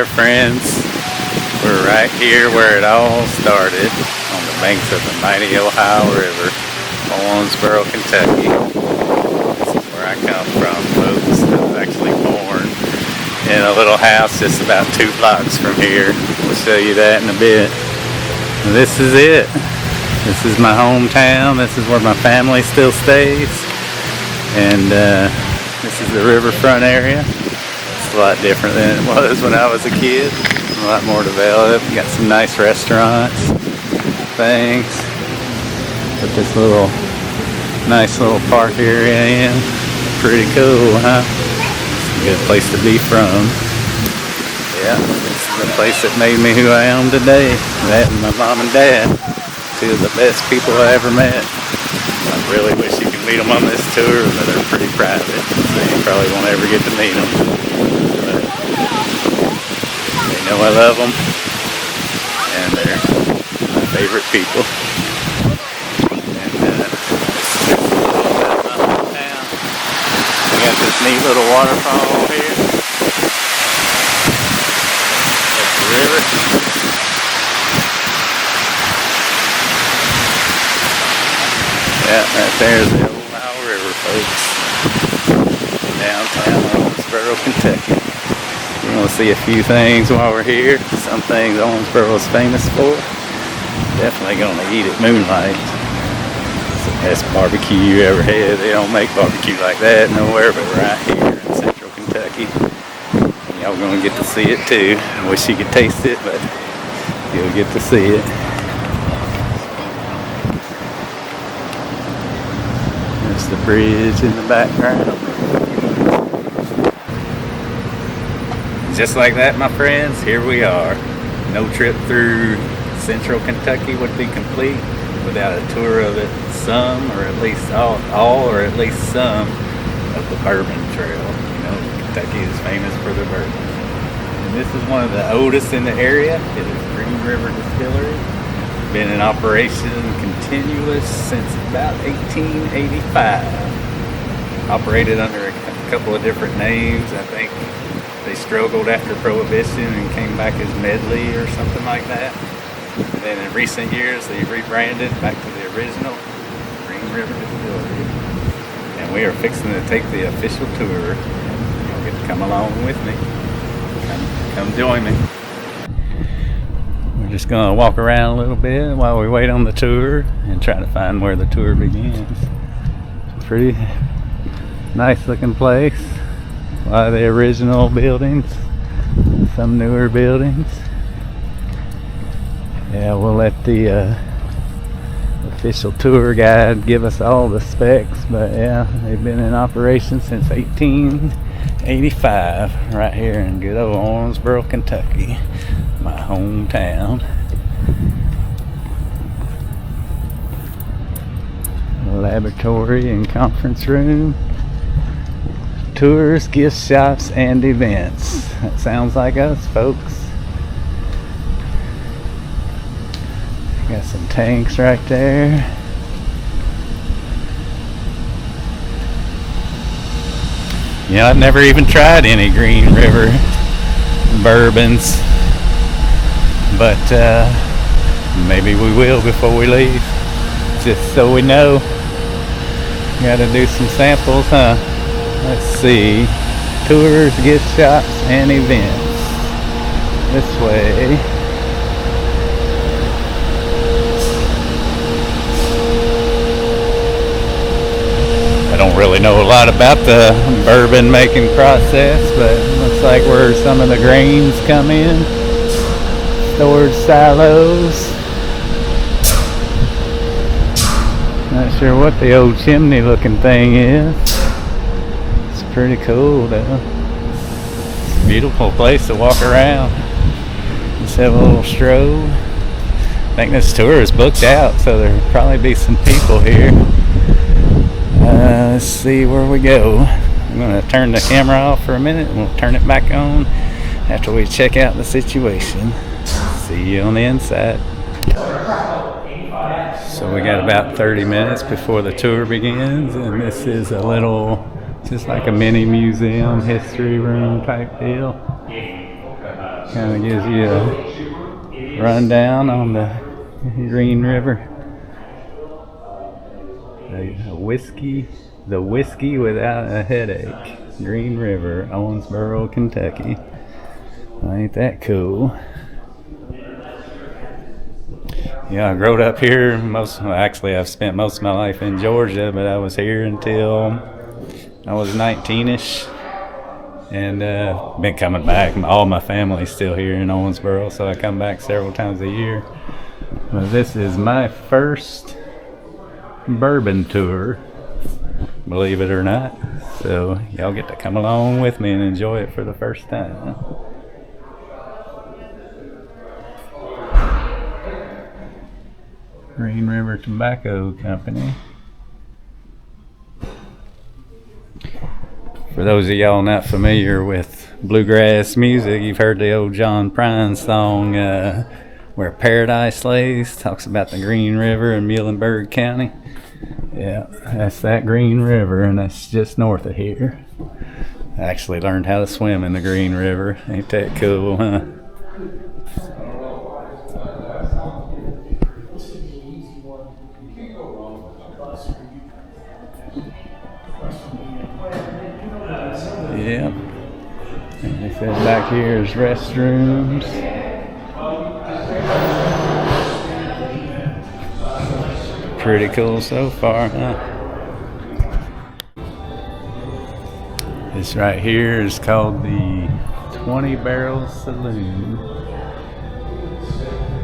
there, friends. We're right here where it all started, on the banks of the mighty Ohio River, Owensboro, Kentucky. This is where I come from, folks. I was actually born in a little house just about 2 blocks from here. We'll show you that in a bit. This is it. This is my hometown. This is where my family still stays. And this is the riverfront area. A lot different than it was when I was a kid. A lot more developed. Got some nice restaurants, things. Put this nice little park area in. Pretty cool, huh? It's a good place to be from. Yeah, this is the place that made me who I am today. That and my mom and dad, 2 of the best people I ever met. I really wish you could meet them on this tour, but they're pretty private, so you probably won't ever get to meet them. They know I love them, and they're my favorite people. And my hometown. We got this neat little waterfall here. That's the river. Yeah, right there's the Ohio River, folks. Downtown Owensboro, Kentucky. We're going to see a few things while we're here. Some things Owensboro is famous for. Definitely going to eat at moonlight. It's the best barbecue you ever had. They don't make barbecue like that nowhere but right here in central Kentucky. Y'all going to get to see it too. I wish you could taste it, but you'll get to see it. There's the bridge in the background. Just like that, my friends, here we are. No trip through central Kentucky would be complete without a tour of it, some, or at least all or at least some of the Bourbon Trail. You know, Kentucky is famous for their bourbon. And this is one of the oldest in the area. It is Green River Distillery. Been in operation continuous since about 1885. Operated under a couple of different names, I think. They struggled after Prohibition and came back as Medley or something like that. And then in recent years, they rebranded back to the original Green River Distillery. And we are fixing to take the official tour. You'll get to come along with me. Come join me. We're just going to walk around a little bit while we wait on the tour and try to find where the tour begins. Pretty nice looking place. A lot of the original buildings, some newer buildings. Yeah, we'll let the official tour guide give us all the specs, but yeah, they've been in operation since 1885 right here in good old Owensboro, Kentucky, my hometown. Laboratory and conference room. Tours, gift shops, and events. That sounds like us, folks. Got some tanks right there. You know, I've never even tried any Green River bourbons, but maybe we will before we leave. Just so we know. Gotta do some samples, huh? Let's see. Tours, gift shops, and events. This way. I don't really know a lot about the bourbon making process, but it looks like where some of the grains come in. Storage silos. Not sure what the old chimney looking thing is. Pretty cool though. It's a beautiful place to walk around. Just have a little stroll. I think this tour is booked out, so there'll probably be some people here. Let's see where we go. I'm going to turn the camera off for a minute and we'll turn it back on after we check out the situation. See you on the inside. So we got about 30 minutes before the tour begins, and this is a little, just like a mini museum, history room type deal. Kind of gives you a rundown on the Green River. The whiskey without a headache. Green River, Owensboro, Kentucky. Ain't that cool? Yeah, I grew up here. Actually, I've spent most of my life in Georgia, but I was here until I was 19-ish. And been coming back. All my family's still here in Owensboro, so I come back several times a year. But this is my first bourbon tour, believe it or not. So y'all get to come along with me and enjoy it for the first time. Green River Tobacco Company. For those of y'all not familiar with bluegrass music, you've heard the old John Prine song, Where Paradise Lays, talks about the Green River in Muhlenberg County. Yeah, that's that Green River, and that's just north of here. I actually learned how to swim in the Green River. Ain't that cool, huh? Yeah. And they said back here is restrooms. Pretty cool so far, huh? This right here is called the 20 Barrel Saloon.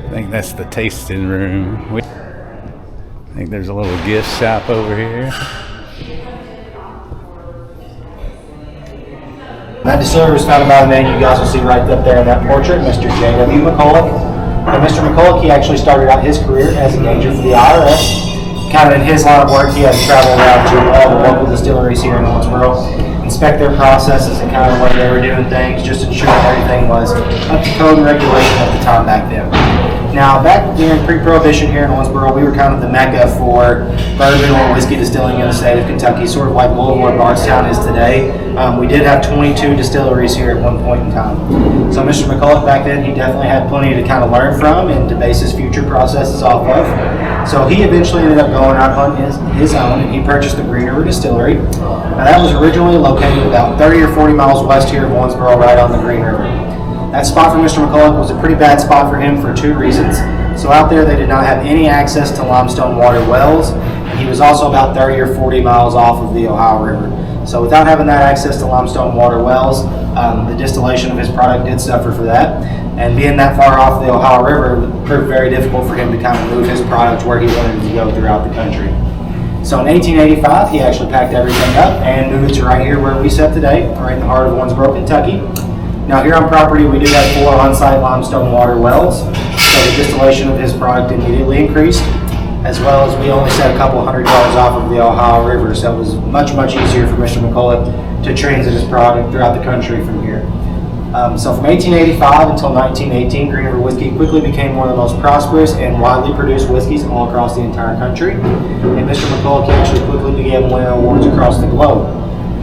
I think that's the tasting room. I think there's a little gift shop over here. That distillery was founded by the man you guys will see right up there in that portrait, Mr. J.W. McCulloch. And Mr. McCulloch, he actually started out his career as an agent for the IRS. Kind of in his line of work, he had to travel around to all the local distilleries here in Owensboro, inspect their processes and kind of the way they were doing things, just ensure everything was up to code and regulation at the time back then. Now, back during pre-prohibition here in Owensboro, we were kind of the mecca for bourbon or whiskey distilling in the state of Kentucky, sort of like Louisville or Bardstown is today. We did have 22 distilleries here at one point in time. So Mr. McCulloch back then, he definitely had plenty to kind of learn from and to base his future processes off of. So he eventually ended up going out on his own, and he purchased the Green River Distillery. Now that was originally located about 30 or 40 miles west here of Owensboro, right on the Green River. That spot for Mr. McCulloch was a pretty bad spot for him for two reasons. So out there they did not have any access to limestone water wells, and he was also about 30 or 40 miles off of the Ohio River. So without having that access to limestone water wells, the distillation of his product did suffer for that. And being that far off the Ohio River, it proved very difficult for him to kind of move his product where he wanted it to go throughout the country. So in 1885, he actually packed everything up and moved it to right here where we sit today, right in the heart of Owensboro, Kentucky. Now here on property, we do have 4 on-site limestone water wells, so the distillation of his product immediately increased, as well as we only set a couple hundred yards off of the Ohio River, so it was much, much easier for Mr. McCulloch to transit his product throughout the country from here. So from 1885 until 1918, Green River Whiskey quickly became one of the most prosperous and widely produced whiskeys all across the entire country, and Mr. McCulloch actually quickly began winning awards across the globe.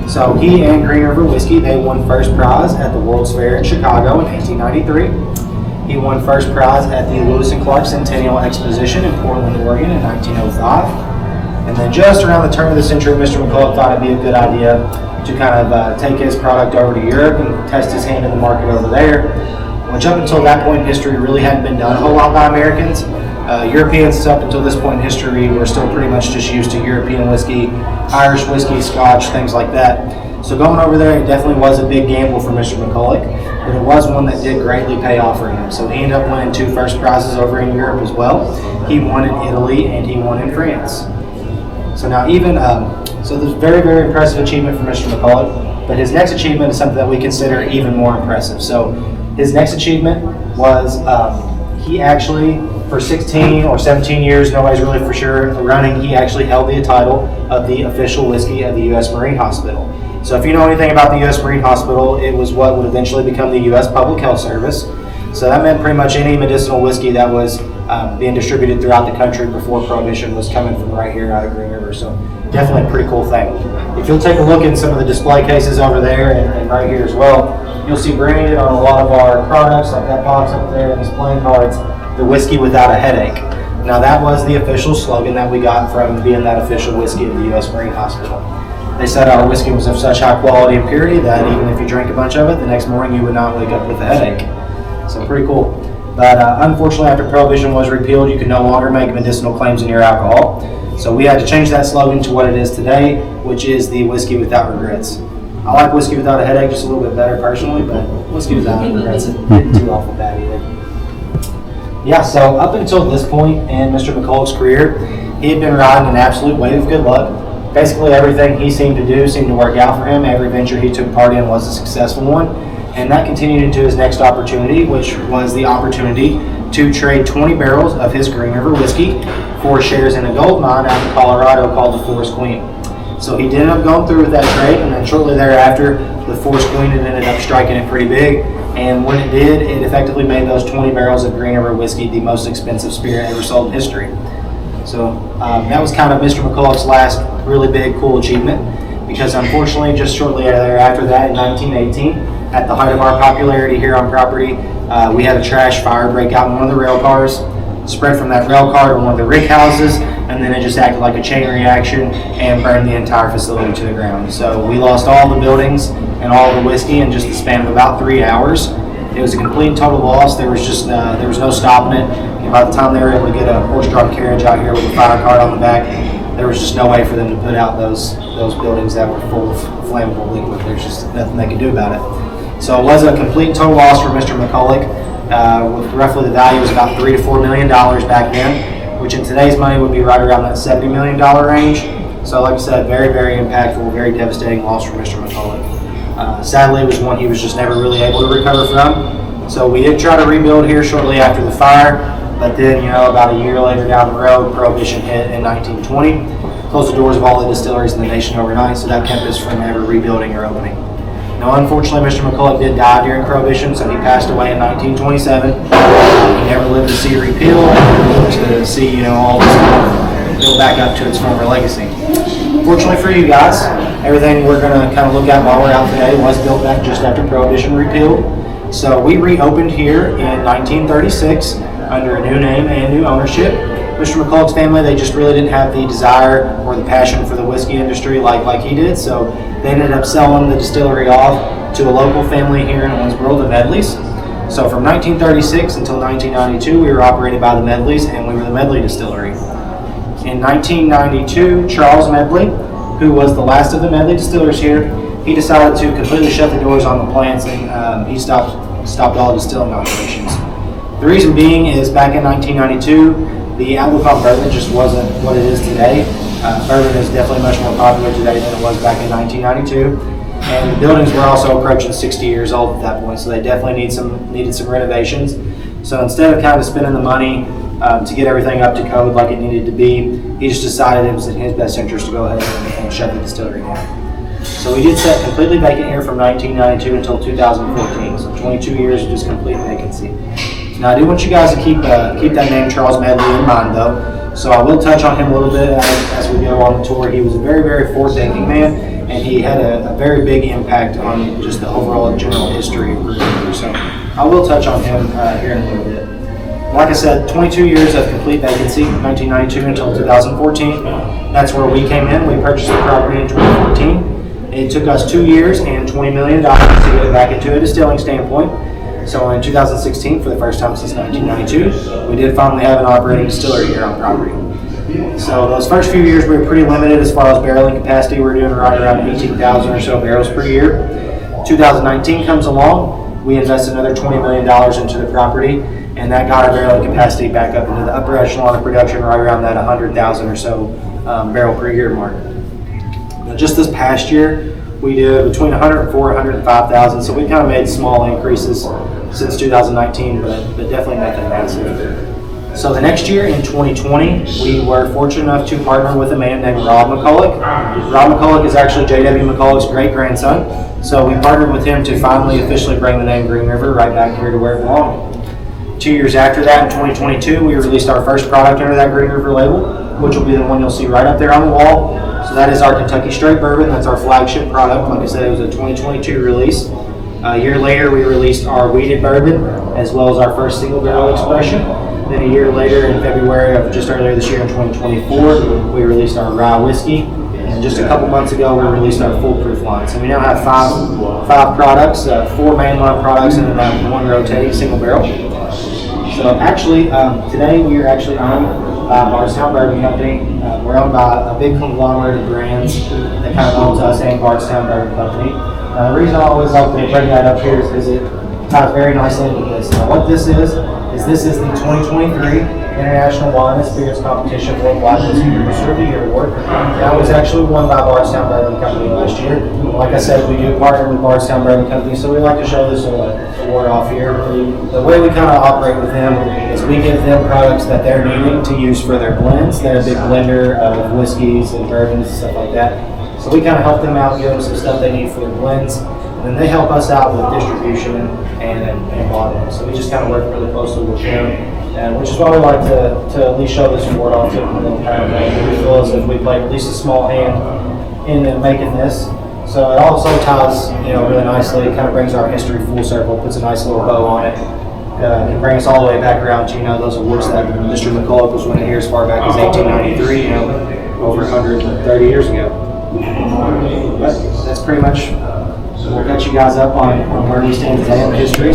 So he and Green River Whiskey, they won first prize at the World's Fair in Chicago in 1893. He won first prize at the Lewis and Clark Centennial Exposition in Portland, Oregon in 1905. And then just around the turn of the century, Mr. McCulloch thought it'd be a good idea to kind of take his product over to Europe and test his hand in the market over there, which up until that point in history really hadn't been done a whole lot by Americans. Europeans up until this point in history were still pretty much just used to European whiskey, Irish whiskey, Scotch, things like that. So going over there, it definitely was a big gamble for Mr. McCulloch, but it was one that did greatly pay off for him. So he ended up winning 2 first prizes over in Europe as well. He won in Italy and he won in France. So now so there's very, very impressive achievement for Mr. McCulloch, but his next achievement is something that we consider even more impressive. So his next achievement was he actually, for 16 or 17 years, nobody's really for sure running, he actually held the title of the official whiskey of the U.S. Marine Hospital. So if you know anything about the U.S. Marine Hospital, it was what would eventually become the U.S. Public Health Service. So that meant pretty much any medicinal whiskey that was being distributed throughout the country before Prohibition was coming from right here out of Green River. So definitely a pretty cool thing. If you'll take a look in some of the display cases over there and right here as well, you'll see branded on a lot of our products, like that box up there and these playing cards, the whiskey without a headache. Now that was the official slogan that we got from being that official whiskey of the U.S. Marine Hospital. They said our whiskey was of such high quality and purity that even if you drank a bunch of it, the next morning you would not wake up with a headache. So pretty cool. But unfortunately, after Prohibition was repealed, you could no longer make medicinal claims in your alcohol. So we had to change that slogan to what it is today, which is the whiskey without regrets. I like whiskey without a headache just a little bit better personally, but whiskey without regrets isn't too awful bad either. Yeah, so up until this point in Mr. McCulloch's career, he had been riding an absolute wave of good luck. Basically everything he seemed to do seemed to work out for him. Every venture he took part in was a successful one. And that continued into his next opportunity, which was the opportunity to trade 20 barrels of his Green River whiskey for shares in a gold mine out in Colorado called the Forest Queen. So he did end up going through with that trade, and then shortly thereafter, the Forest Queen had ended up striking it pretty big. And when it did, it effectively made those 20 barrels of Green River whiskey the most expensive spirit ever sold in history. So that was kind of Mr. McCulloch's last really big, cool achievement, because unfortunately, just shortly thereafter that, in 1918, at the height of our popularity here on property, we had a trash fire break out in one of the rail cars, spread from that rail car to one of the rig houses, and then it just acted like a chain reaction and burned the entire facility to the ground. So we lost all the buildings and all the whiskey in just the span of about 3 hours. It was a complete and total loss. There was just there was no stopping it. And by the time they were able to get a horse-drawn carriage out here with a fire cart on the back, there was just no way for them to put out those buildings that were full of flammable liquid. There's just nothing they could do about it. So it was a complete and total loss for Mr. McCulloch. With roughly the value was about $3 to $4 million back then, which in today's money would be right around that $70 million range. So like I said, very, very impactful, very devastating loss for Mr. McCulloch. Sadly, it was one he was just never really able to recover from. So we did try to rebuild here shortly after the fire, but then, about a year later down the road, Prohibition hit in 1920, closed the doors of all the distilleries in the nation overnight, so that kept us from ever rebuilding or opening. Now, unfortunately, Mr. McCulloch did die during Prohibition, so he passed away in 1927. He never lived to see repeal, to see, all this build back up to its former legacy. Fortunately for you guys, everything we're going to kind of look at while we're out today was built back just after Prohibition repealed. So we reopened here in 1936 under a new name and new ownership. Mr. McCulloch's family, they just really didn't have the desire or the passion for the whiskey industry like he did, so they ended up selling the distillery off to a local family here in Owensboro, the Medleys. So from 1936 until 1992, we were operated by the Medleys, and we were the Medley Distillery. In 1992, Charles Medley, who was the last of the Medley distillers here, he decided to completely shut the doors on the plants, and he stopped all distilling operations. The reason being is back in 1992, the outlook on bourbon just wasn't what it is today. Bourbon is definitely much more popular today than it was back in 1992. And the buildings were also approaching 60 years old at that point, so they definitely needed some renovations. So instead of kind of spending the money to get everything up to code like it needed to be, he just decided it was in his best interest to go ahead and shut the distillery down. So we did set completely vacant here from 1992 until 2014, so 22 years of just complete vacancy. Now, I do want you guys to keep that name Charles Medley in mind, though. So I will touch on him a little bit as we go on the tour. He was a very, very forward-thinking man, and he had a very big impact on just the overall general history of Green River. So I will touch on him here in a little bit. Like I said, 22 years of complete vacancy, 1992 until 2014. That's where we came in. We purchased the property in 2014. It took us 2 years and $20 million to get it back into a distilling standpoint. So in 2016, for the first time since 1992, we did finally have an operating distillery here on property. So those first few years we were pretty limited as far as barreling capacity. We were doing right around 18,000 or so barrels per year. 2019 comes along, we invest another $20 million into the property, and that got our barreling capacity back up into the upper echelon of production, right around that 100,000 or so barrel per year mark. Now just this past year, we did between 104 and 105,000, so we kind of made small increases since 2019, but definitely nothing massive. So the next year, in 2020, we were fortunate enough to partner with a man named Rob McCulloch. Rob McCulloch is actually J.W. McCulloch's great-grandson, so we partnered with him to finally officially bring the name Green River right back here to where it belonged. 2 years after that, in 2022, we released our first product under that Green River label, which will be the one you'll see right up there on the wall. So that is our Kentucky Straight Bourbon. That's our flagship product. Like I said, it was a 2022 release. A year later, we released our Wheated Bourbon, as well as our first single barrel expression. Then a year later, in February of just earlier this year in 2024, we released our Rye Whiskey. And just a couple months ago, we released our Foolproof line. So we now have five products, 4 mainline products, and then 1 rotating single barrel. So actually, today we are actually owned by Bardstown Bourbon Company. We're owned by a big conglomerate of brands that kind of owns us and Bardstown Bourbon Company. The reason I always like to bring that up here is because it ties very nicely into this. Now what this is the 2023 International Wine and Spirits Competition Worldwide Whiskey Producer of the Year Award. That was actually won by Bardstown Bourbon Company last year. Like I said, we do partner with Bardstown Bourbon Company, so we like to show this award off here. The way we kind of operate with them is we give them products that they're needing to use for their blends. They're a big blender of whiskeys and bourbons and stuff like that. So we kind of help them out, give them some stuff they need for their blends, and then they help us out with distribution and bottling. So we just kind of work really closely with them, which is why we like to at least show this award off to them. We feel as if we played at least a small hand in making this. So it also ties, really nicely. It kind of brings our history full circle, puts a nice little bow on it. It can bring us all the way back around to those awards that Mr. McCulloch was winning here as far back as 1893, over 130 years ago. But that's pretty much, we'll catch you guys up on where we stand today in the history.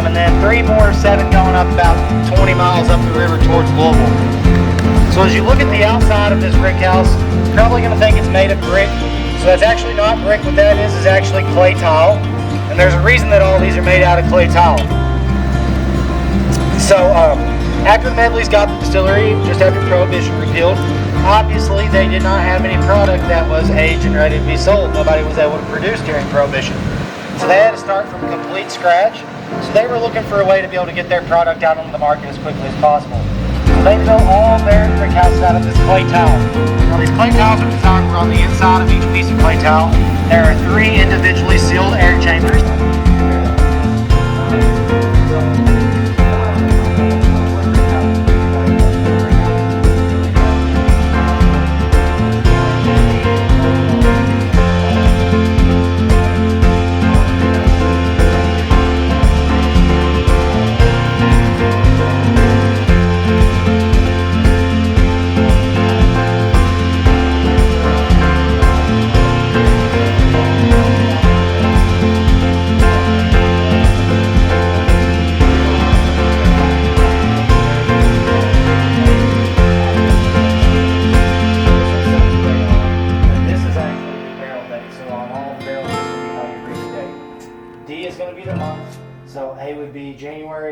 and then 3 more, 7 going up about 20 miles up the river towards Louisville. So as you look at the outside of this brick house, you're probably going to think it's made of brick. So that's actually not brick. What that is actually clay tile. And there's a reason that all these are made out of clay tile. So after the Medleys got the distillery, just after Prohibition repealed, obviously they did not have any product that was aged and ready to be sold. Nobody was able to produce during Prohibition. So they had to start from complete scratch. So they were looking for a way to be able to get their product out on the market as quickly as possible. So they built all their brick houses out of this clay tile. Now these clay tiles are designed where on the inside of each piece of clay tile, there are 3 individually sealed air chambers.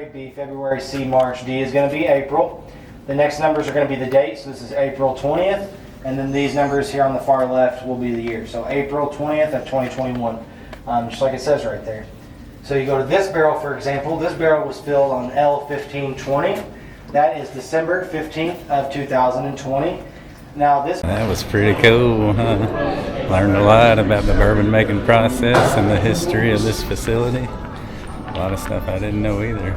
January, B, February, C, March, D is going to be April. The next numbers are going to be the date, so this is April 20th, and then these numbers here on the far left will be the year. So April 20th of 2021, just like it says right there. So you go to this barrel, for example. This barrel was filled on L1520. That is December 15th of 2020. Now this... That was pretty cool, huh? Learned a lot about the bourbon making process and the history of this facility. A lot of stuff I didn't know either.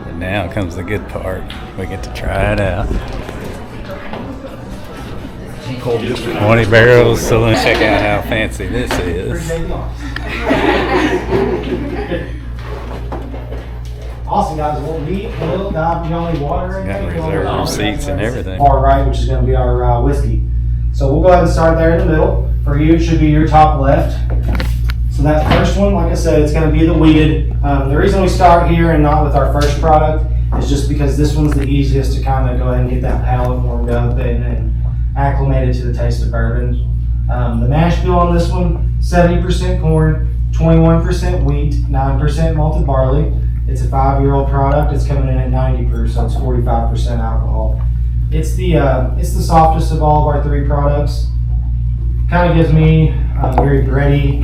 And now comes the good part. We get to try it out. 20 barrels, so let's check out how fancy this is. Awesome, guys. We'll dive beyond water. Got reserved receipts and everything. Far right, which is going to be our whiskey. So we'll go ahead and start there in the middle. For you, it should be your top left. So that first one, like I said, it's going to be the wheated. The reason we start here and not with our first product is just because this one's the easiest to kind of go ahead and get that palate warmed up and acclimated to the taste of bourbon. The mash bill on this one, 70% corn, 21% wheat, 9% malted barley. It's a 5-year-old product. It's coming in at 90 proof, so it's 45% alcohol. It's the softest of all of our 3 products. Kind of gives me a very bready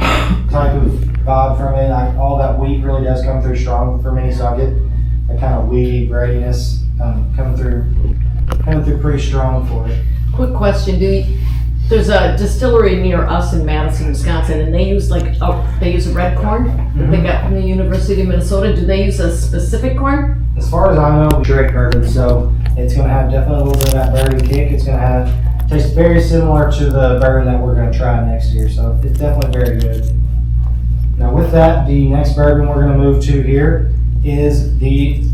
type of vibe from it. All that wheat really does come through strong for me, so I get that kind of wheaty breadiness coming through pretty strong for it. Quick question, there's a distillery near us in Madison, Wisconsin, and they use a red corn that they got from the University of Minnesota. Do they use a specific corn? As far as I know, we drink bourbon, so it's going to have definitely a little bit of that bourbon kick. It's going to taste very similar to the bourbon that we're going to try next year, so it's definitely very good. Now with that, the next bourbon we're going to move to here is the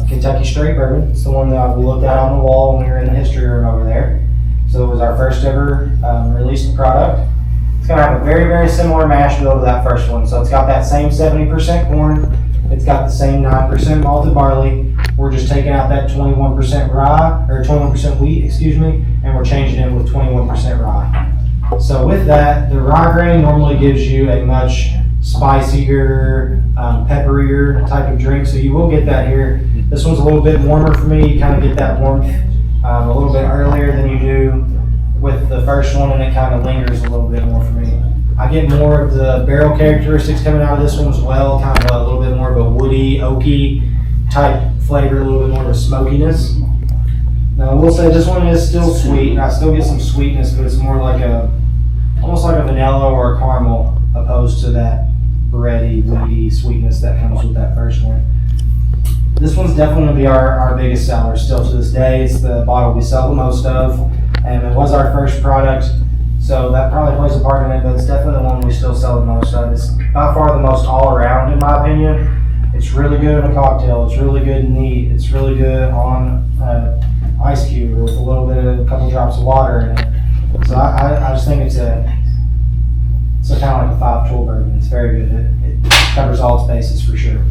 Kentucky Straight Bourbon. It's the one that we looked at on the wall when we were in the history room over there. So it was our first ever released product. It's going to have a very, very similar mash bill to that first one. So it's got that same 70% corn. It's got the same 9% malted barley. We're just taking out that 21% rye, or 21% wheat, excuse me, and we're changing it with 21% rye. So with that, the rye grain normally gives you a much spicier, pepperier type of drink. So you will get that here. This one's a little bit warmer for me. You kind of get that warmth a little bit earlier than you do with the first one, and it kind of lingers a little bit more for me. I get more of the barrel characteristics coming out of this one as well, kind of a little bit more of a woody, oaky type flavor, a little bit more of a smokiness. Now I will say this one is still sweet, and I still get some sweetness, but it's more like almost like a vanilla or a caramel, opposed to that bready, woody sweetness that comes with that first one. This one's definitely going to be our biggest seller still to this day. It's the bottle we sell the most of, and it was our first product, so that probably plays a part in it, but it's definitely the one we still sell the most of. It's by far the most all around, in my opinion. It's really good in a cocktail. It's really good neat. It's really good on ice cube or with a couple drops of water in it. So I just think it's kind of like a 5-tool bourbon. It's very good. It covers all its bases for sure.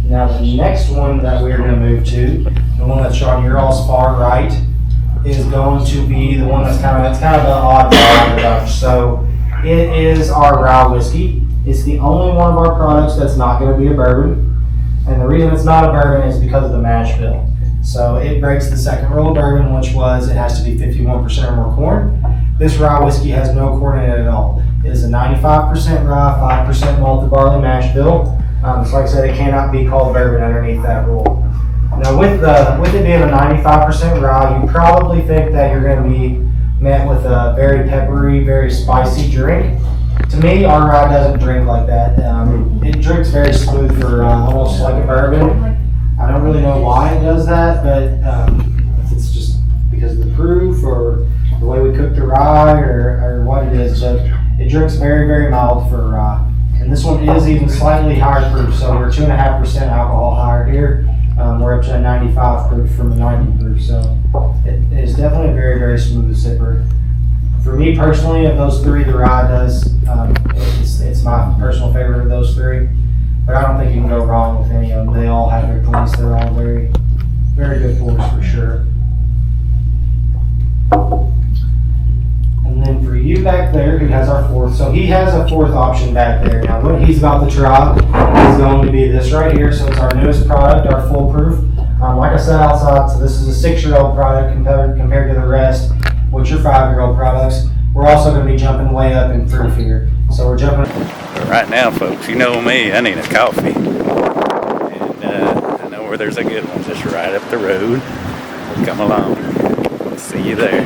Now the next one that we're going to move to, the one that's on your all's far right, is going to be the one that's kind of the odd part of the bunch. So it is our rye whiskey. It's the only one of our products that's not going to be a bourbon, and the reason it's not a bourbon is because of the mash bill. So it breaks the second rule of bourbon, which was it has to be 51% or more corn. This rye whiskey has no corn in it at all. It is a 95% rye, 5% malted barley mash bill. So like I said, it cannot be called bourbon underneath that rule. Now with it being a 95% rye, you probably think that you're going to be met with a very peppery, very spicy drink. To me, our rye doesn't drink like that. It drinks very smooth for almost like a bourbon. I don't really know why it does that, but it's just because of the proof or the way we cook the rye or what it is. But it drinks very, very mild for rye. And this one is even slightly higher proof, so we're 2.5% alcohol higher here. We're up to a 95 proof from a 90 proof, so it is definitely a very, very smooth sipper. For me personally, of those 3, the rye does, it's my personal favorite of those 3. But I don't think you can go wrong with any of them. They all have their place. They're all very, very good pours for sure. And then for he has our fourth. So he has a fourth option back there. Now what he's about to try is going to be this right here. So it's our newest product, our foolproof. Like I said outside, so this is a 6-year-old product compared to the rest, which are 5-year-old products. We're also going to be jumping way up in proof here. So we're jumping. But right now, folks, you know me, I need a coffee. And I know where there's a good one just right up the road. Come along. See you there.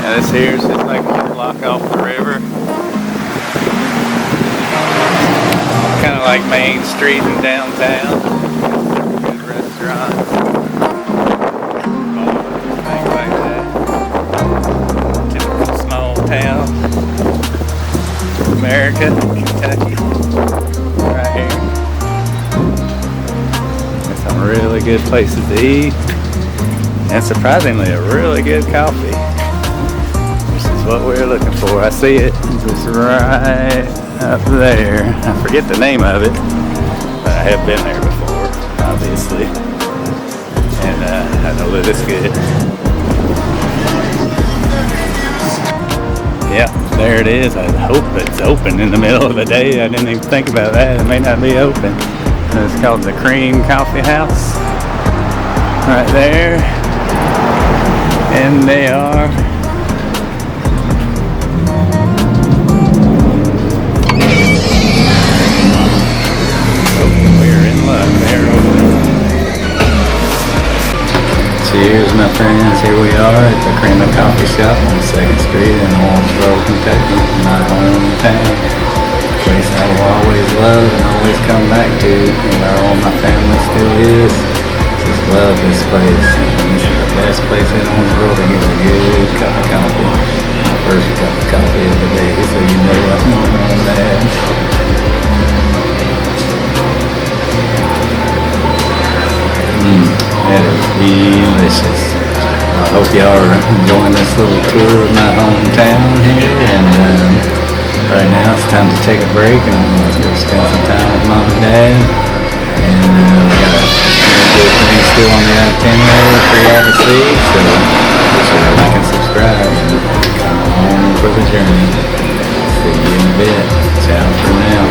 Now this here is just like 1 block off the river. Kind of like Main Street in downtown. Good restaurants. Things like that. Typical small town. America, Kentucky. Right here. There's some really good places to eat. And surprisingly, a really good coffee. This is what we're looking for. I see it just right up there. I forget the name of it, but I have been there before, obviously. And I know that it's good. Yeah, there it is. I hope it's open in the middle of the day. I didn't even think about that. It may not be open. It's called the Cream Coffee House. Right there. And they are cheers, my friends. Here we are at the Cream and Coffee Shop on 2nd Street in Owensboro, Kentucky, my hometown. A place I will always love and always come back to, and where all my family still is. Just love this place. This is the best place in Owensboro to get a good cup of coffee. My first cup of coffee of the day, so you know what's going on there. That is delicious. I hope y'all are enjoying this little tour of my hometown here. And right now it's time to take a break and let's go spend some time with Mom and Dad. And we got a good thing still on the itinerary for y'all to see. So make sure to like and subscribe and come on for the journey. See you in a bit. Ciao for now.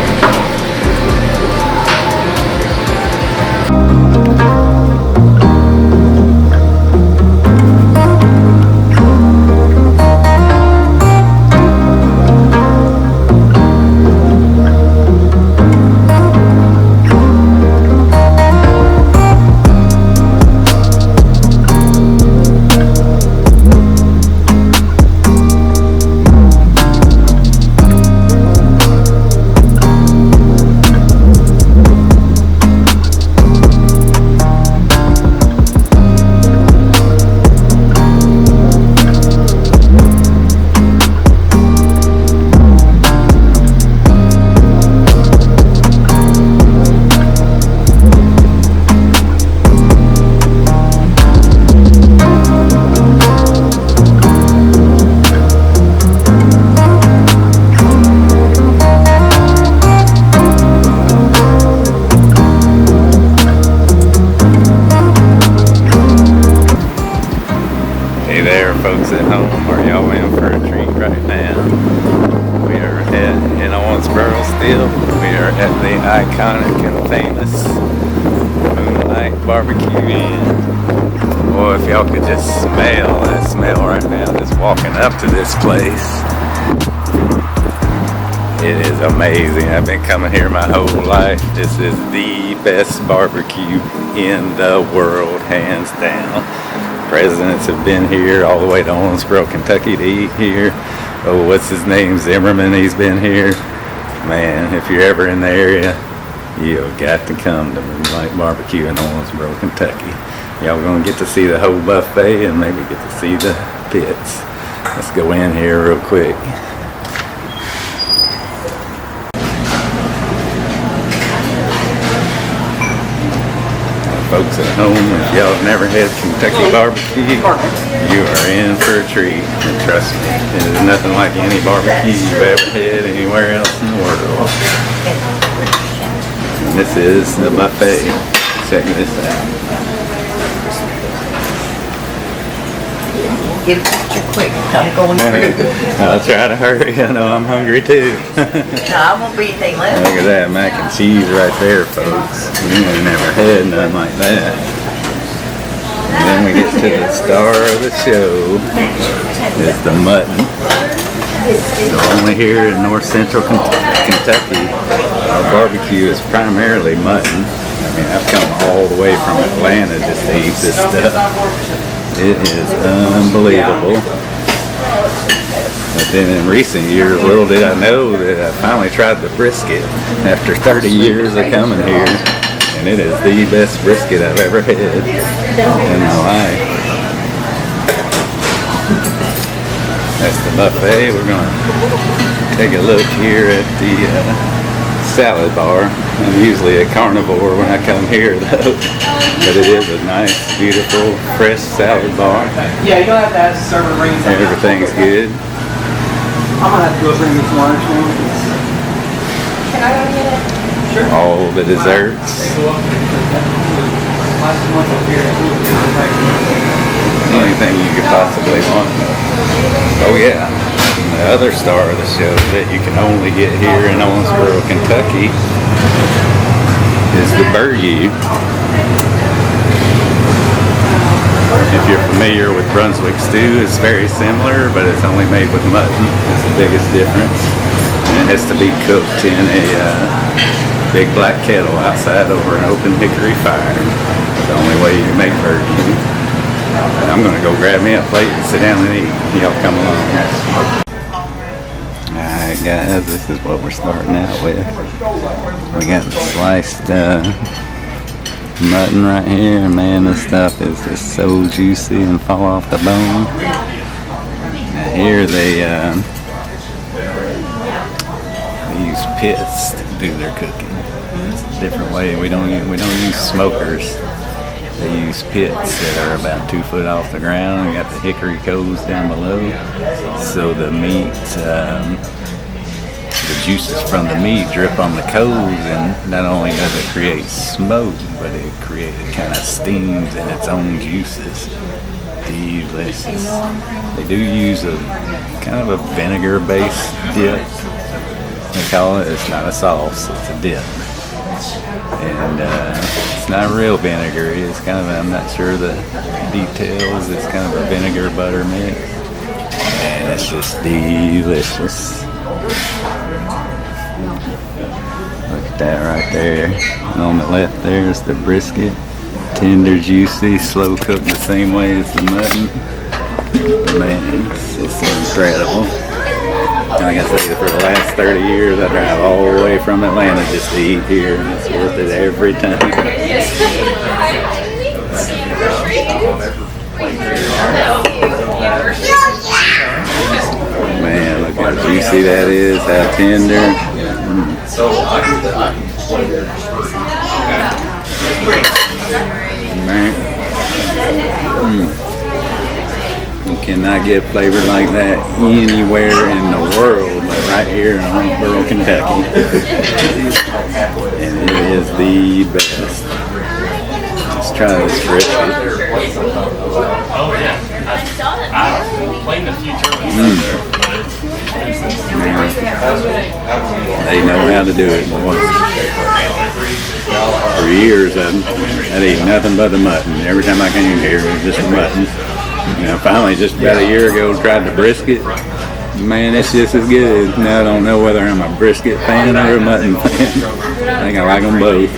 Folks at home, are y'all in for a treat right now? We are in Owensboro still. We are at the iconic and famous Moonlight Barbecue Inn. Boy, if y'all could just smell that smell right now, just walking up to this place. It is amazing. I've been coming here my whole life. This is the best barbecue in the world, hands down. Presidents have been here all the way to Owensboro, Kentucky to eat here. Oh, what's his name? Zimmerman, he's been here. Man, if you're ever in the area, you've got to come to Moonlight Barbecue in Owensboro, Kentucky. Y'all gonna get to see the whole buffet and maybe get to see the pits. Let's go in here real quick. Folks at home, if y'all have never had Kentucky barbecue, you are in for a treat. And trust me, it is nothing like any barbecue you've ever had anywhere else in the world. And this is the buffet. Check this out. Get a picture quick. I'm going through. I'll try to hurry. I know I'm hungry too. No, I won't be anything left. Look at that mac and cheese right there, folks. We ain't never had nothing like that. And then we get to the star of the show. It's the mutton. So only here in north central Kentucky, our barbecue is primarily mutton. I mean, I've come all the way from Atlanta just to eat this stuff. It is unbelievable. But then in recent years, little did I know that I finally tried the brisket after 30 years of coming here. And it is the best brisket I've ever had in my life. That's the buffet. We're going to take a look here at the salad bar. I'm usually a carnivore when I come here though, but it is a nice, beautiful, fresh salad bar. Yeah, you don't have to ask the server to bring something. Everything's good. I'm gonna have to go bring this lunch now. Can I go get it? Sure. All the desserts. Anything you could possibly want. Oh yeah. The other star of the show that you can only get here in Owensboro, Kentucky is the burgie. If you're familiar with Brunswick stew, it's very similar, but it's only made with mutton. It's the biggest difference. And it has to be cooked in a big black kettle outside over an open hickory fire. It's the only way you can make burgie. I'm gonna go grab me a plate and sit down and eat. Y'all come along. Alright guys, this is what we're starting out with. We got the sliced mutton right here, and man, this stuff is just so juicy and fall off the bone. Now here they use pits to do their cooking. It's a different way. We don't use smokers. They use pits that are about 2 foot off the ground. We got the hickory coals down below, so the meat, the juices from the meat drip on the coals, and not only does it create smoke, but it kind of steams in its own juices. Delicious. They do use a kind of a vinegar-based dip. They call it. It's not a sauce. It's a dip. And it's not real vinegar. It's kind of, I'm not sure the details. It's kind of a vinegar butter mix. And it's just delicious. Look at that right there. And on the left there is the brisket. Tender, juicy, slow cooked the same way as the mutton. Man, it's incredible. Like I say, for the last 30 years, I drive all the way from Atlanta just to eat here, and it's worth it every time. Man, look how juicy that is, how tender. You cannot get flavor like that anywhere in the world, but right here in Owensboro, Kentucky. And it is the best. Let's try this brisket. They know how to do it, boys. For years, I'd eat nothing but the mutton. Every time I came here, it was just the mutton. You know, finally, just about a year ago, tried the brisket. Man, it's just as good. Now I don't know whether I'm a brisket fan or a mutton fan. I think I like them both.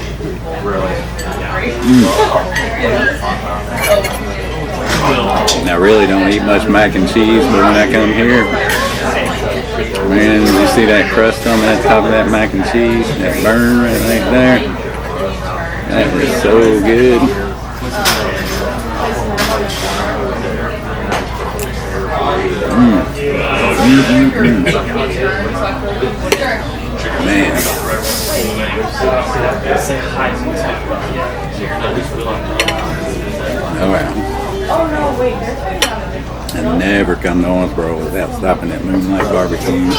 And I really don't eat much mac and cheese, but when I come here, man, you see that crust on that top of that mac and cheese, that burn right there? That is so good. Man. Oh wow. I never come to Owensboro without stopping at Moonlight Barbecue. I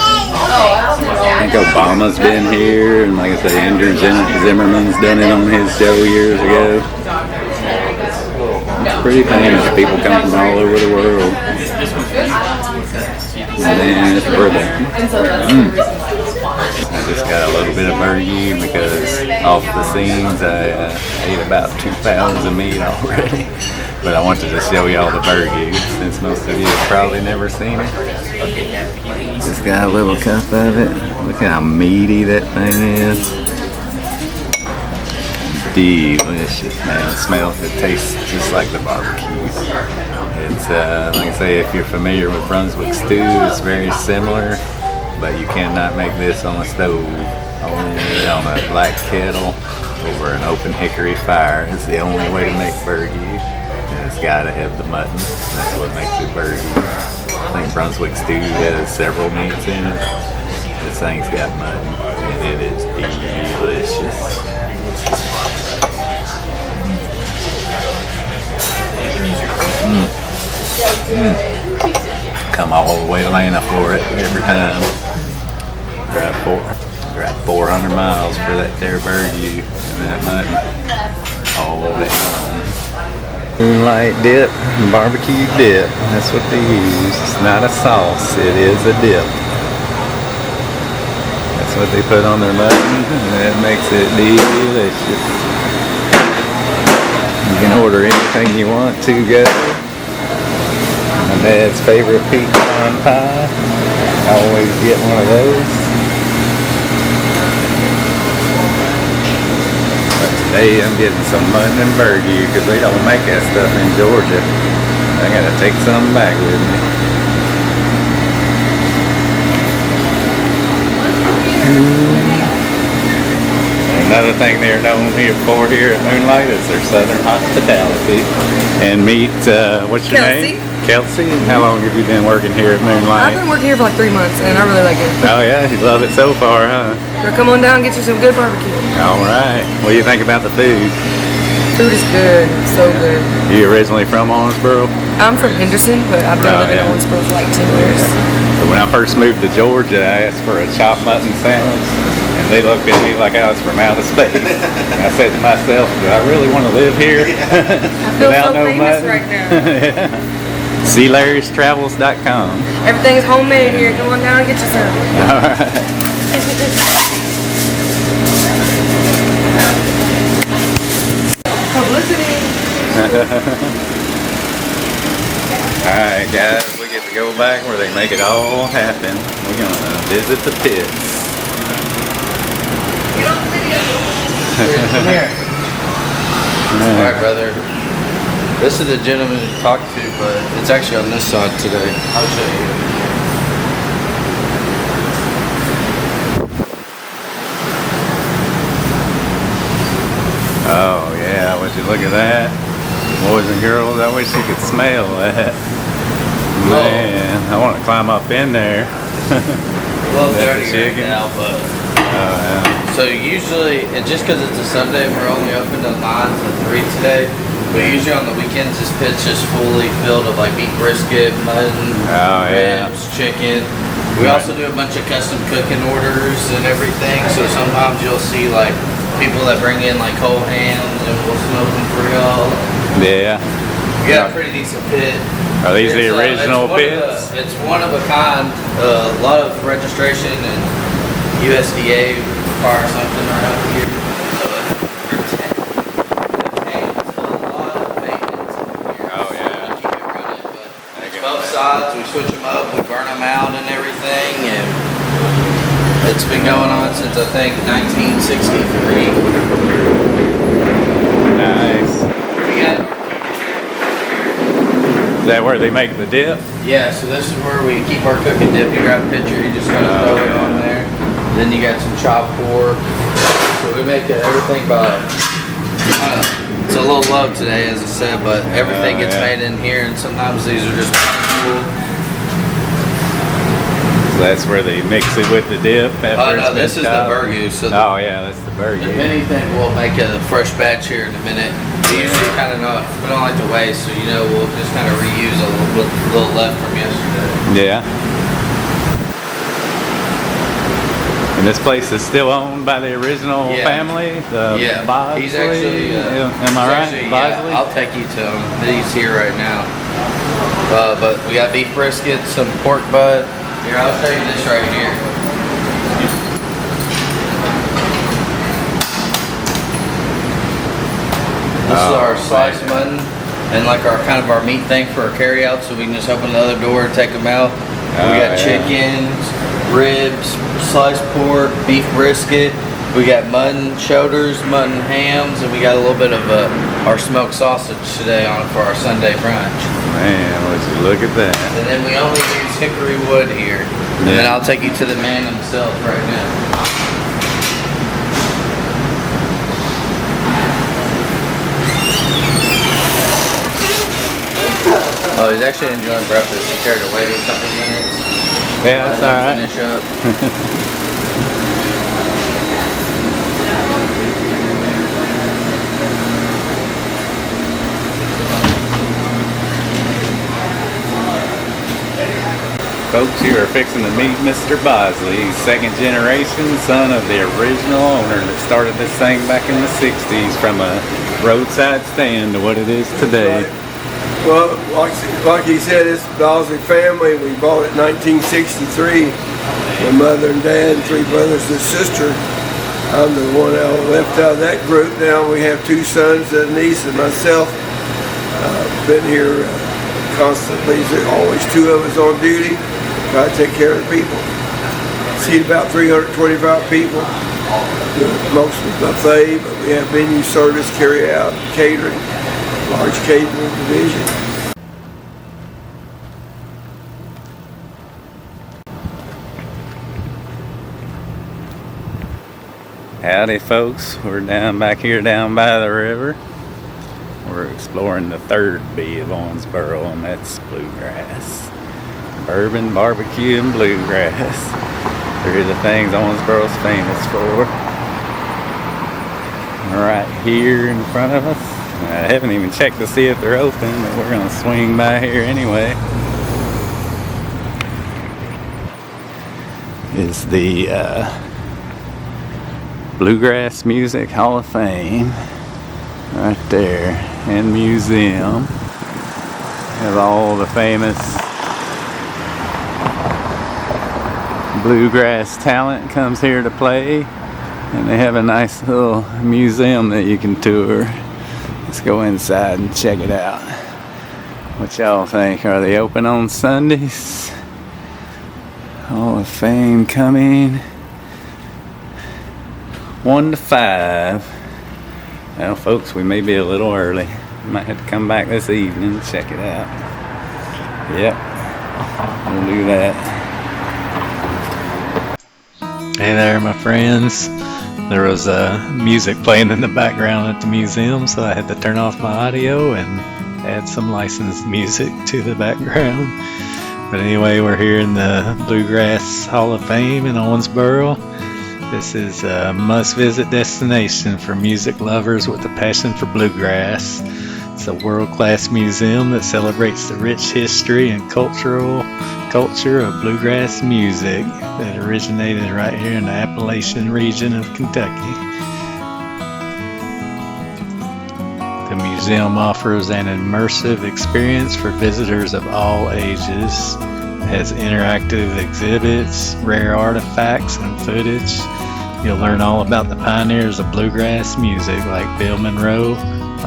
think Obama's been here, and like I say, Andrew Zimmerman's done it on his show years ago. It's pretty famous. People come from all over the world. And we're done. And so that's the reason why it was fun. I just got a little bit of burger because off the scenes I ate about 2 pounds of meat already. But I wanted to show you all the burger since most of you have probably never seen it. Just got a little cup of it. Look how meaty that thing is. Delicious, man. It smells, it tastes just like the barbecue. It's, like I say, if you're familiar with Brunswick stew, it's very similar, but you cannot make this on a stove. Only on a black kettle over an open hickory fire. It's the only way to make burger. And it's gotta have the mutton. That's what makes it burger. I think Brunswick stew has several meats in it. This thing's got mutton, and it is delicious. Come all the way to Atlanta for it every time. Drive 400 miles for that there burger and that mutton all day long. Moonlight dip, barbecue dip. That's what they use. It's not a sauce. It is a dip. That's what they put on their mutton, and that makes it delicious. You can order anything you want to go. My dad's favorite pecan pie. I always get one of those. But today I'm getting some mutton and burger because they don't make that stuff in Georgia. I gotta take some back with me. Another thing they're known here for here at Moonlight is their southern hospitality. And meet, what's your Kelsey. name? Kelsey. And how long have you been working here at Moonlight? I've been working here for like 3 months and I really like it. Oh yeah, you love it so far, huh? So come on down and get you some good barbecue. All right. What do you think about the food? Food is good, so good. You originally from Owensboro? I'm from Henderson, but I've been living in yeah. Owensboro for like 10 years. So when I first moved to Georgia, I asked for a chopped mutton sandwich, and they looked at me like I was from outer space. And I said to myself, do I really want to live here I feel without so no famous mutton? right now. Yeah. SeaLarrysTravels.com. Everything is homemade here. Come on down and get you some. All right. Publicity. Alright guys, we get to go back where they make it all happen. We're gonna visit the pits. Come here. Alright, brother. This is the gentleman to talk to, but it's actually on this side today. I'll show you. Oh yeah, would you look at that? Boys and girls, I wish you could smell that. Man, I want to climb up in there. A little Is that the dirty right chicken? now, but Oh yeah. so usually, and just because it's a Sunday, we're only open till 9 to 3 today. But usually on the weekends, this pit's just fully filled with like beef brisket, mutton, Oh, yeah. ribs, chicken. We also do a bunch of custom cooking orders and everything. So sometimes you'll see like people that bring in like whole hams and we'll smoke them for y'all. Yeah. We got a pretty decent pit. Are these the It's, original it's one of pits? it's one of a kind. A lot of registration and USDA require something around here. So it retains a lot of maintenance here. Oh, yeah. Keep it running, but it's both sides. We switch them up. We burn them out and everything, and it's been going on since I think 1963. Nice. We got Is that where they make the dip? Yeah, so this is where we keep our cooking dip. You grab a pitcher, you just kind of throw it on there. Then you got some chopped pork. So we make everything by, it's a little low today, as I said, but everything gets yeah. made in here, and sometimes these are just cool. So that's where they mix it with the dip after Oh it's no, been this is the chopped? burger. So Oh yeah, that's the burger. if anything, we'll make a fresh batch here in a minute. We usually kind of not, we don't like to waste, so we'll just kind of reuse a little left from yesterday. Yeah. And this place is still owned by the original Yeah. family, the Yeah, Bosley. he's actually. am I he's right? actually- Bosley? Yeah, I'll take you to him. He's here right now. But we got beef brisket, some pork butt, Here, I'll show you this right here. This is our sliced mutton and like our kind of our meat thing for our carry out, so we can just open the other door and take them out. We got chickens, ribs, sliced pork, beef brisket. We got mutton shoulders, mutton hams, and we got a little bit of our smoked sausage today on it for our Sunday brunch. Man, would you look at that. And then we only use hickory wood here. And then I'll take you to the man himself right now. Oh, he's actually enjoying breakfast. He carried away a couple minutes. Yeah, that's alright. Finish up. Folks, you are fixing to meet Mr. Bosley. He's second generation, son of the original owner that started this thing back in the 60s from a roadside stand to what it is today. Well, like he said, it's the Bosley family. We bought it in 1963. My mother and dad and 3 brothers and a sister. I'm the one that left out of that group. Now we have 2 sons, a niece, and myself. Been here constantly. There's always 2 of us on duty. Try to take care of the people. See about 325 people. Mostly buffet, but we have menu service, carry out, catering, large catering division. Howdy folks, we're back here down by the river. We're exploring the 3rd B of Owensboro, and that's Bluegrass. Bourbon, barbecue, and bluegrass. 3 of the things Owensboro's famous for. Right here in front of us. I haven't even checked to see if they're open, but we're gonna swing by here anyway. Is the Bluegrass Music Hall of Fame right there, and museum. Have all the famous bluegrass talent comes here to play, and they have a nice little museum that you can tour. Let's go inside and check it out. What y'all think? Are they open on Sundays? Hall of Fame coming 1 to 5. Well, folks, we may be a little early. Might have to come back this evening and check it out. Yep, we'll do that. Hey there, my friends. There was music playing in the background at the museum, so I had to turn off my audio and add some licensed music to the background. But anyway, we're here in the Bluegrass Hall of Fame in Owensboro. This is a must-visit destination for music lovers with a passion for bluegrass. It's a world-class museum that celebrates the rich history and culture of bluegrass music that originated right here in the Appalachian region of Kentucky. The museum offers an immersive experience for visitors of all ages. It has interactive exhibits, rare artifacts, and footage. You'll learn all about the pioneers of bluegrass music like Bill Monroe,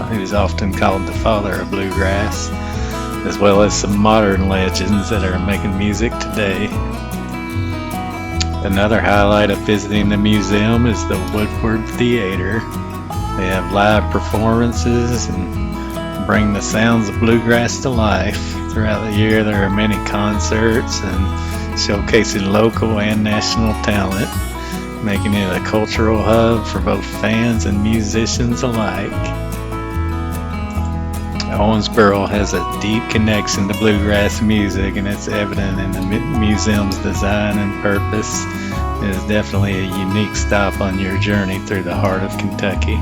who's often called the father of bluegrass, as well as some modern legends that are making music today. Another highlight of visiting the museum is the Woodward Theater. They have live performances and bring the sounds of bluegrass to life. Throughout the year there are many concerts and showcasing local and national talent, making it a cultural hub for both fans and musicians alike. Owensboro has a deep connection to bluegrass music, and it's evident in the museum's design and purpose. It is definitely a unique stop on your journey through the heart of Kentucky.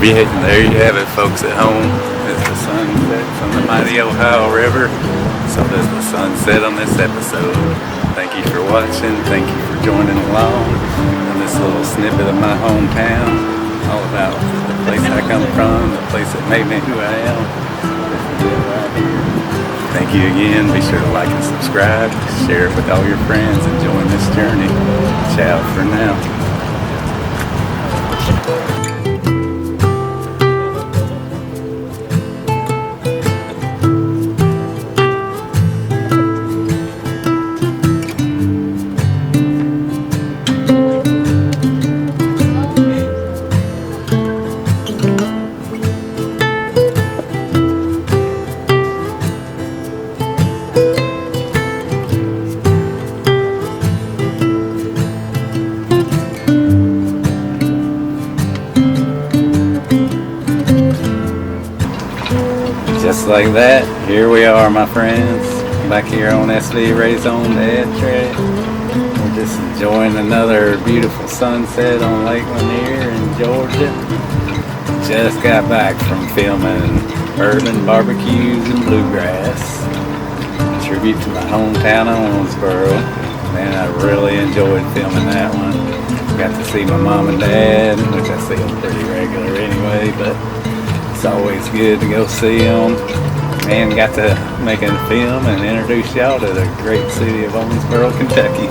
There you have it, folks at home. As the sun sets on the mighty Ohio River, so does the sunset on this episode. Thank you for watching. Thank you for joining along on this little snippet of my hometown, all about the place I come from, the place that made me who I am. Thank you again. Be sure to like and subscribe, share it with all your friends, and join this journey. Ciao for now. Just like that, here we are, my friends, back here on SV Raison Dad Track. We're just enjoying another beautiful sunset on Lake Lanier in Georgia. Just got back from filming Bourbon, Barbecues, and Bluegrass. Tribute to my hometown of Owensboro. Man, I really enjoyed filming that one. Got to see my mom and dad, which I see them pretty regular anyway, but it's always good to go see them. And got to make a film and introduce y'all to the great city of Owensboro, Kentucky.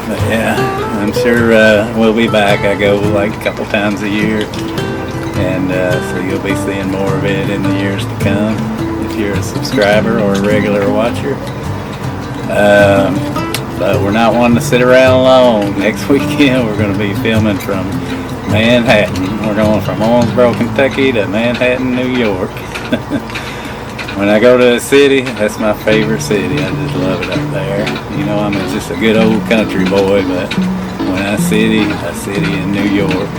But yeah, I'm sure we'll be back. I go like a couple times a year, and so you'll be seeing more of it in the years to come if you're a subscriber or a regular watcher. But we're not wanting to sit around long. Next weekend we're going to be filming from Manhattan. We're going from Owensboro, Kentucky to Manhattan, New York. When I go to a city, that's my favorite city. I just love it up there. You know, I'm just a good old country boy, but when I city in New York.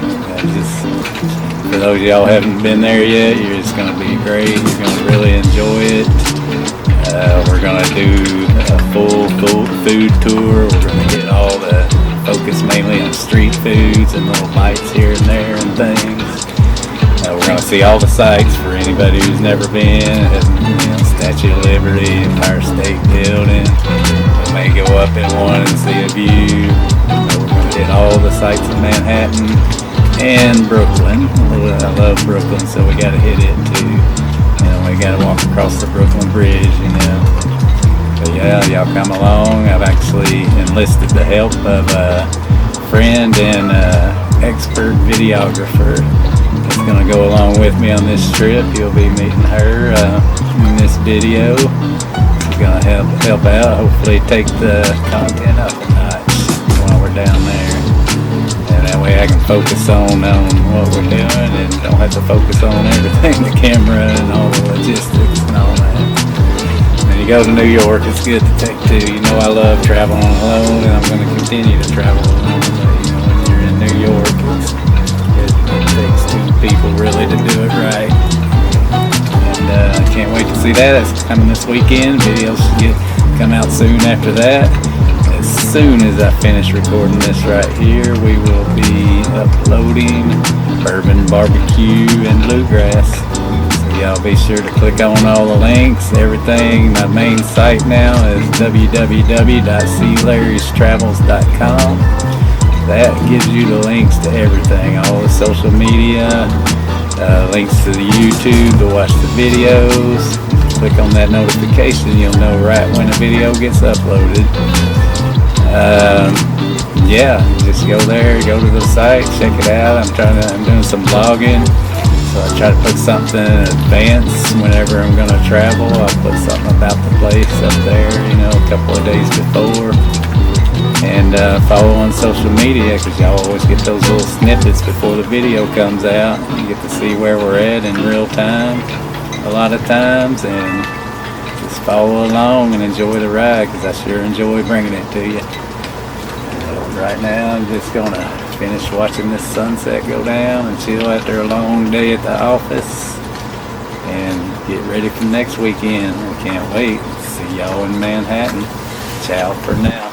For those of y'all who haven't been there yet, you're just going to be great. You're going to really enjoy it. We're going to do a full food tour. We're going to get all the focus mainly on street foods and little bites here and there and things. We're going to see all the sights for anybody who's never been. Statue of Liberty, Empire State Building. We may go up in one and see a view. We're going to hit all the sights in Manhattan and Brooklyn. I love Brooklyn, so we got to hit it too. We got to walk across the Brooklyn Bridge, But yeah, y'all come along. I've actually enlisted the help of a friend and expert videographer that's going to go along with me on this trip. You'll be meeting her in this video. She's going to help out, hopefully take the content up a notch while we're down there. And that way I can focus on what we're doing and don't have to focus on everything, the camera and all the logistics and all that. When you go to New York, it's good to take two. You know I love traveling alone, and I'm going to continue to travel alone. But when you're in New York, it takes two people really to do it right. And I can't wait to see that. It's coming this weekend. Videos should come out soon after that. As soon as I finish recording this right here, we will be uploading Bourbon, Barbecue, and Bluegrass. So y'all be sure to click on all the links, everything. My main site now is www.clarrystravels.com. That gives you the links to everything, all the social media, links to the YouTube to watch the videos. Click on that notification, you'll know right when a video gets uploaded. Just go there, go to the site, check it out. I'm doing some vlogging, so I try to put something in advance whenever I'm going to travel. I'll put something about the place up there, a couple of days before. And follow on social media, because y'all always get those little snippets before the video comes out. You get to see where we're at in real time a lot of times, and just follow along and enjoy the ride, because I sure enjoy bringing it to you. Right now I'm just gonna finish watching this sunset go down and chill after a long day at the office and get ready for next weekend. I can't wait. See y'all in Manhattan. Ciao for now.